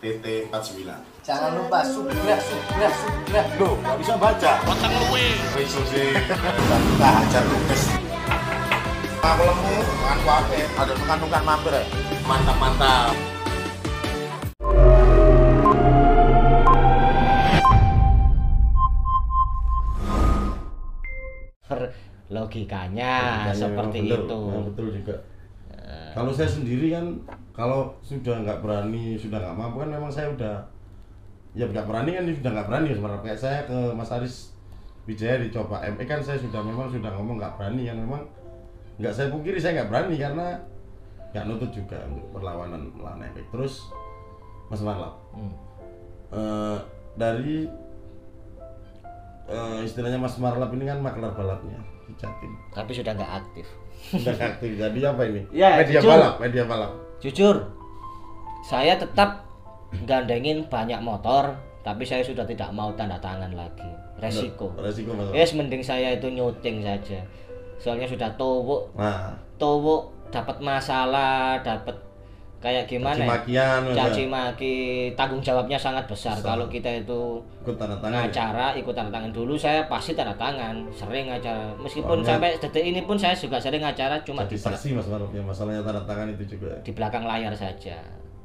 TT49. Jangan lupa subscribe. Loh, nggak bisa baca. Otak luwe. Iso sih. Kita ajar tugas. Aku lemu, kan kuape. Ada nukan-nukan mampir ya. Mantap. Logikanya seperti bener, itu. ya, betul juga. Kalau saya sendiri kan, kalau sudah nggak berani, sudah nggak mampu kan, memang saya udah ya nggak berani kan, sudah nggak berani sebenarnya. Kayak saya ke Mas Aris Wijaya dicoba ME kan, saya sudah ngomong nggak berani kan, memang nggak saya pungkiri saya nggak berani karena nggak nutut juga untuk perlawanan melawan ME. Terus Mas Marlap, dari istilahnya Mas Marlap ini kan maklar balapnya di Jatim. Tapi sudah nggak aktif. Sudah aktif, jadi apa ini? Ya, media balap. Jujur, saya tetap gandengin banyak motor, tapi saya sudah tidak mau tanda tangan lagi. Resiko Mas. Yes, mending saya itu nyuting saja. Soalnya sudah tuwuk dapat masalah, dapat kayak gimana caci maki, tanggung jawabnya sangat besar. Kalau kita itu ikut tanda tangan ikut tanda tangan. Dulu saya pasti tanda tangan, sering acara, meskipun sampai detik ini pun saya juga sering acara, cuma jadi saksi Mas Maruf ya, masalahnya tanda tangan itu juga di belakang layar saja.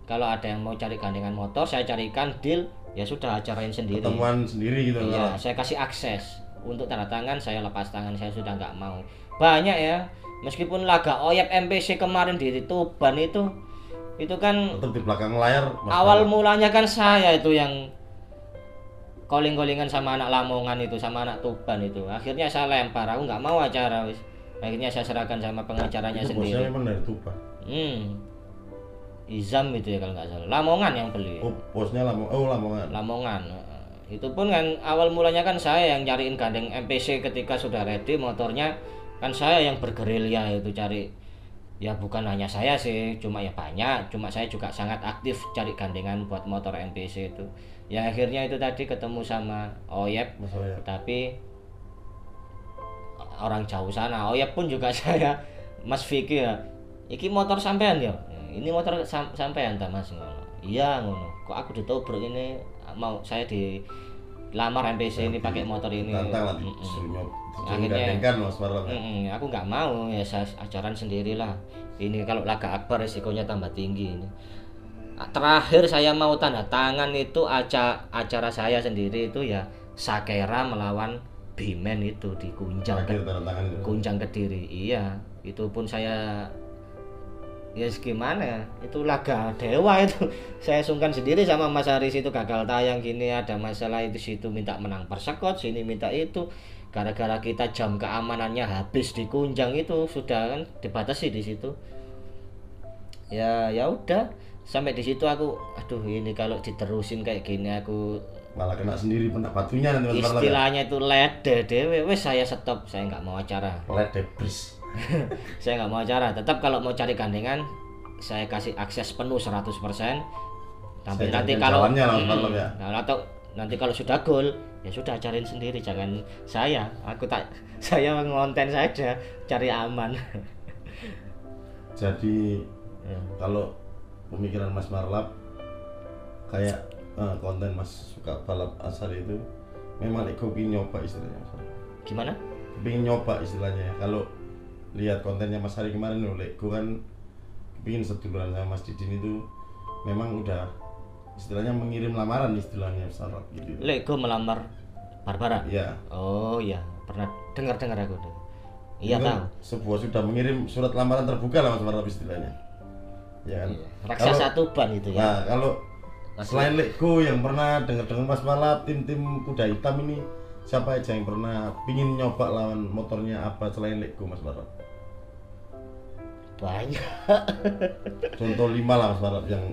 Kalau ada yang mau cari gandengan motor, saya carikan deal, ya sudah acarain sendiri, pertemuan sendiri gitu. Iya, saya kasih akses untuk tanda tangan, saya lepas tangan, saya sudah nggak mau. Banyak ya, meskipun laga OYEP MPC kemarin di Tuban itu kan tetap di belakang layar Mas awal Maruf. mulanya kan saya itu yang calling-callingan sama anak Lamongan itu, sama anak Tuban itu. Akhirnya saya lempar, aku nggak mau acara wis. Akhirnya saya serahkan sama pengacaranya itu sendiri. bosnya memang dari Tuban. Izam itu ya kalau nggak salah. Lamongan yang beli. Oh, bosnya Lamongan. Lamongan. Itu pun kan awal mulanya kan saya yang cariin gandeng MPC ketika sudah ready motornya, kan saya yang bergerilya itu cari. Ya bukan hanya saya sih, cuma ya banyak, cuma saya juga sangat aktif cari gandengan buat motor MPC itu. Ya akhirnya itu tadi ketemu sama OYEP, tapi orang jauh sana. OYEP pun juga saya, Mas Vicky ya, iki motor sampean ya, ini motor sampean ta Mas? Iya ngono. Kok aku ditobrok ini, mau saya di lamar MPC ini pakai motor ini. Akhirnya Mas Marlap. Aku nggak mau ya, saya ajaran sendirilah. Ini kalau laga akbar risikonya tambah tinggi ini. Terakhir saya mau tanda tangan itu acara saya sendiri itu ya Sakera melawan Bimen itu di Kunjang Kediri. Iya, itu pun saya ya gimana ya, itu laga dewa itu. Saya sungkan sendiri sama Mas Aris itu, gagal tayang gini, ada masalah itu situ, minta menang persekot, sini minta itu. Gara-gara kita jam keamanannya habis di Kunjang itu, sudah kan dibatasi di situ. Ya udah, sampai di situ aku aduh ini kalau diterusin kayak gini aku malah kena sendiri batunya nanti Mas Marlap. Istilahnya itu lede dewe, wes saya stop, saya nggak mau acara. Lede bris. Saya nggak mau acara, tetap kalau mau cari gandengan saya kasih akses penuh 100%. Tapi nanti kalau atau nanti kalau sudah gol ya sudah cariin sendiri, jangan saya ngonten saja, cari aman. Jadi kalau pemikiran Mas Marlap kayak konten Mas suka balap asar itu memang pengen nyoba istilahnya Mas. Gimana? Pengen nyoba istilahnya. Kalau lihat kontennya Mas Hari kemarin gue kan pengen seduluran sama Mas Didin itu memang udah istilahnya mengirim lamaran istilahnya Mas gitu. Lego melamar Barbara? Iya. Oh iya, pernah dengar aku tuh. Iya tahu. Sebuah sudah mengirim surat lamaran terbuka lah Mas Marlap istilahnya. Ya kan? Iya. Raksasa Tuban itu ya. Nah, kalau selain Lego yang pernah dengar Mas Marlap, tim-tim kuda hitam ini siapa aja yang pernah pingin nyoba lawan motornya apa selain Lego Mas Marlap? Banyak. Contoh 5 lah Mas Marlap yang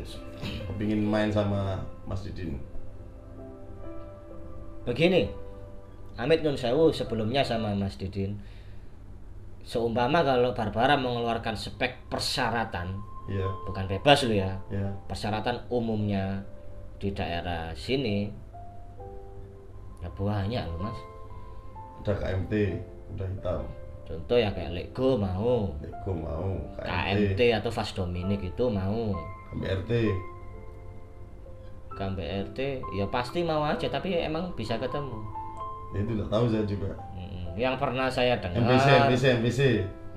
kepingin main sama Mas Didin. Begini, Amit Nun Sewu sebelumnya sama Mas Didin, seumpama kalau Barbara mengeluarkan spek persyaratan, bukan bebas loh ya, persyaratan umumnya di daerah sini ya banyak loh Mas. Ada KMT, kuda hitam. Contoh ya kayak Lego mau, KMT atau Fast Dominic itu mau, KBRT, belakang BRT ya pasti mau aja, tapi emang bisa ketemu. Itu nggak tahu saya juga. Yang pernah saya dengar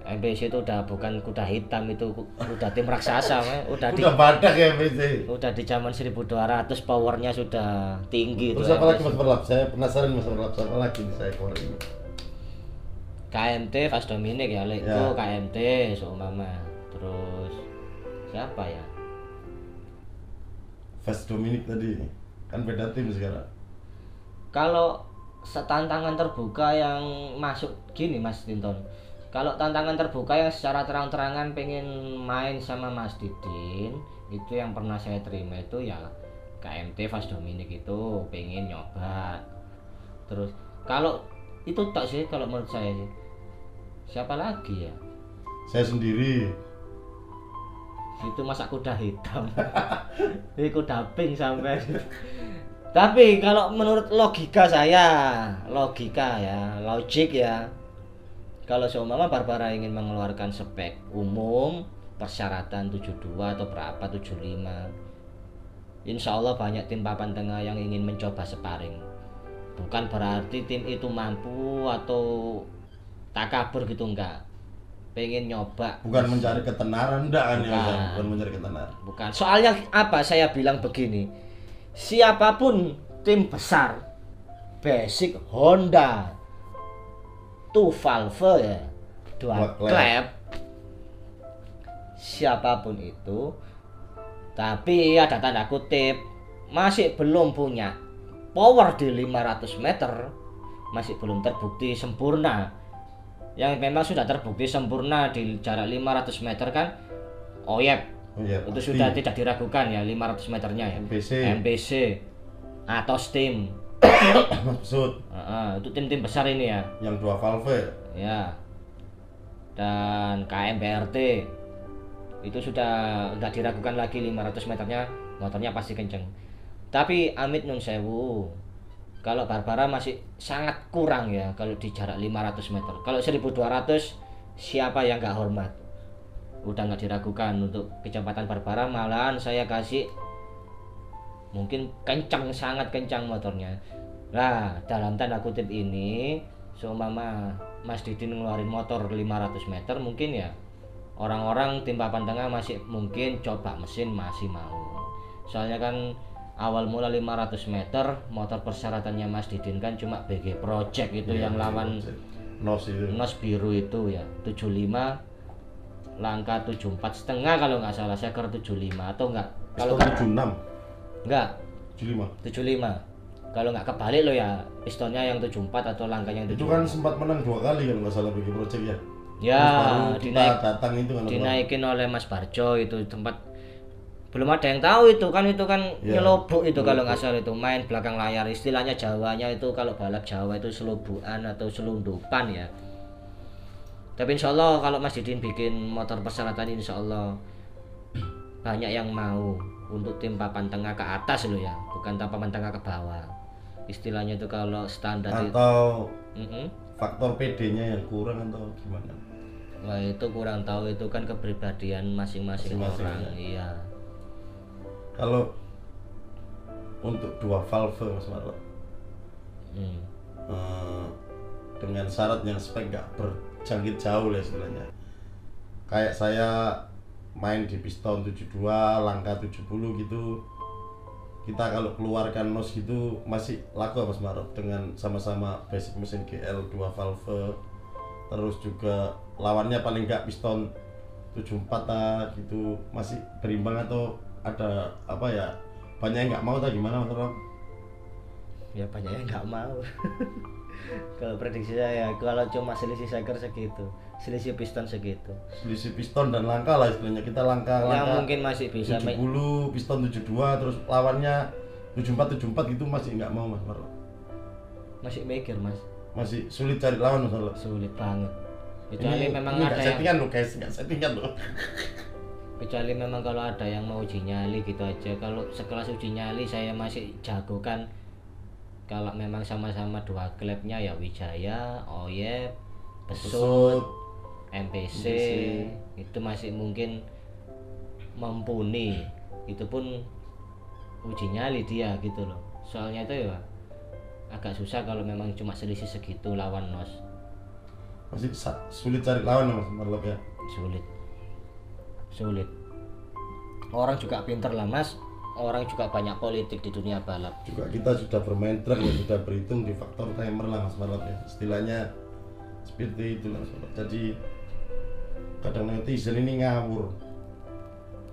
MPC itu udah bukan kuda hitam, itu udah tim raksasa, udah badak ya MPC. Udah di zaman 1200 powernya sudah tinggi. Terus apa lagi Mas Berlap? Saya penasaran Mas Berlap, apa lagi nih saya keluar ini? KMT Fast Dominic ya, itu KMT seumpama. Terus siapa ya? Fast Dominic tadi kan beda tim sekarang. Kalau tantangan terbuka yang masuk gini Mas Tinton, kalau tantangan terbuka yang secara terang-terangan pengen main sama Mas Didin, itu yang pernah saya terima itu ya KMT Fast Dominic itu pengen nyoba. Terus kalau itu tak sih kalau menurut saya sih. Siapa lagi ya? Saya sendiri. Itu masa kuda hitam. Ini kuda pink sampai. Tapi kalau menurut logik ya, kalau seumpama Barbara ingin mengeluarkan spek umum, persyaratan 72 atau berapa 75, insya Allah banyak tim papan tengah yang ingin mencoba sparring. Bukan berarti tim itu mampu atau takabur gitu, enggak. Pengen nyoba. Bukan mencari ketenaran, enggak kan ya? Bukan mencari ketenaran. Bukan. Soalnya apa saya bilang begini, siapapun tim besar, basic Honda, 2 valve ya, 2 klep, siapapun itu, tapi ada tanda kutip, masih belum punya power di 500 meter, masih belum terbukti sempurna. Yang memang sudah terbukti sempurna di jarak 500 meter kan Oyep, itu sudah tidak diragukan ya, 500 meternya ya, MPC atau Steam. Maksud itu tim-tim besar ini ya, yang 2 valve ya, dan KMBRT itu sudah nggak diragukan lagi, 500 meternya motornya pasti kenceng. Tapi amit nun sewu, kalau Barbara masih sangat kurang ya kalau di jarak 500 meter. Kalau 1200 siapa yang nggak hormat, udah nggak diragukan untuk kecepatan Barbara. Malahan saya kasih mungkin kencang, sangat kencang motornya. Nah, dalam tanda kutip ini, seumpama Mas Didin ngeluarin motor 500 meter, mungkin ya orang-orang tim papan tengah masih mungkin coba mesin masih mau. Soalnya kan awal mula 500 meter motor persyaratannya Mas Didin kan cuma BG Project itu ya, yang lawan Nos biru itu ya 75, langkah 74,5 kalau nggak salah, saya kira 75 atau enggak, kalau 76 enggak 75 kalau nggak kebalik lo ya, pistonnya yang 74 atau langkahnya yang 75. Itu kan sempat menang 2 kali kalau nggak salah BG Project ya. Ya, datang itu kan dinaikin oleh Mas Barjo, itu tempat belum ada yang tahu itu kan ya, nyelobok itu kalau nggak salah, itu main belakang layar, istilahnya Jawanya itu kalau balap Jawa itu selobukan atau selundupan ya. Tapi insya Allah kalau Mas Didin bikin motor persyaratan, insya Allah banyak yang mau untuk tim papan tengah ke atas lo ya, bukan papan tengah ke bawah. Istilahnya itu kalau standar atau faktor PD-nya yang kurang atau gimana? Wah, itu kurang tahu, itu kan kepribadian masing-masing orang ya. Iya. Kalau untuk 2 valve Mas Marlo, dengan syarat yang spek nggak berjangkit jauh lah istilahnya. Kayak saya main di piston 72, langkah 70 gitu, kita kalau keluarkan nos gitu masih laku Mas Marlo, dengan sama-sama basic mesin GL 2 valve, terus juga lawannya paling nggak piston 74 gitu, masih berimbang atau ada apa ya, banyak yang nggak mau atau gimana Mas Marlo? Ya banyak yang nggak mau. Kalau prediksi saya, kalau cuma selisih seker segitu, selisih piston segitu, selisih piston dan langkah lah istilahnya, kita langkah mungkin masih bisa 70, piston 72, terus lawannya 74 gitu, masih nggak mau Mas Marlo? Masih mikir Mas, masih sulit cari lawan Mas Marlo? Sulit banget, kecuali memang ada settingan lo guys, nggak settingan lo. Kecuali memang kalau ada yang mau uji nyali gitu aja. Kalau sekelas uji nyali saya masih jagokan kalau memang sama-sama 2 klubnya ya, Wijaya, Oyep, Besut, MPC, itu masih mungkin mumpuni. Itu pun uji nyali dia gitu loh. Soalnya itu ya agak susah kalau memang cuma selisih segitu lawan Nos. Masih sulit cari lawan Mas Marlop ya. Sulit. Orang juga pinter lah Mas. Orang juga banyak politik di dunia balap. Juga kita sudah bermain track ya, sudah berhitung di faktor timer lah Mas Marlop ya. Istilahnya seperti itu Mas Marlop. Jadi kadang netizen ini ngawur.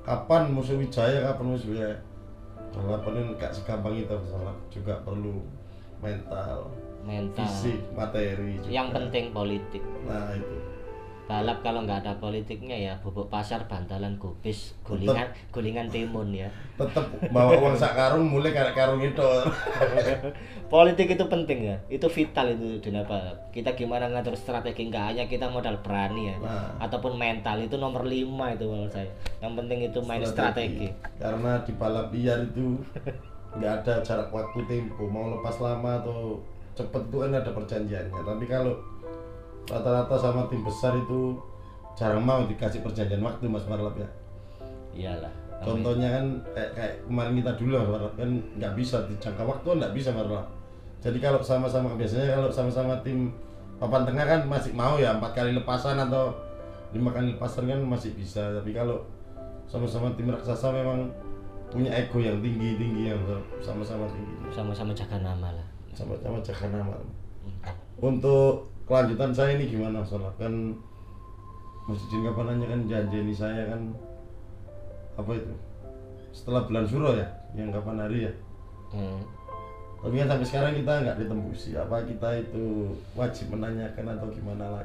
Kapan musuh Wijaya, kapan musuh Wijaya? Balapan ini gak segampang itu Mas Marlop. Juga perlu mental, fisik, materi juga. Yang penting politik. Nah itu. Balap kalau nggak ada politiknya ya bubuk pasar, bantalan gubis, gulingan timun ya. Tetep bawa uang sak karung, mulai karung itu. Politik itu penting ya, itu vital itu dunia balap. Kita gimana ngatur strategi, nggak hanya kita modal berani ya, ataupun mental itu nomor 5 itu menurut saya. Yang penting itu main strategi. Karena di balap liar itu nggak ada jarak waktu tempo, mau lepas lama atau cepet itu kan ada perjanjiannya. Tapi kalau rata-rata sama tim besar itu jarang mau dikasih perjanjian waktu Mas Marlop ya. Iyalah. Contohnya kan kayak kemarin kita dulu Mas Marlop kan nggak bisa dijangka waktu, nggak bisa Marlop. Jadi kalau sama-sama biasanya kalau sama-sama tim papan tengah kan masih mau ya 4 kali lepasan atau 5 kali lepasan kan masih bisa. Tapi kalau sama-sama tim raksasa memang punya ego yang tinggi yang sama-sama tinggi. Sama-sama jaga nama lah. Sama-sama jaga nama. Untuk kelanjutan saya ini gimana soalnya kan Mas Didin kapan nanya kan janji ini saya kan apa itu setelah bulan Suro ya yang kapan hari ya. Tapi kan sampai sekarang kita nggak ditembusi, apa kita itu wajib menanyakan atau gimana lagi.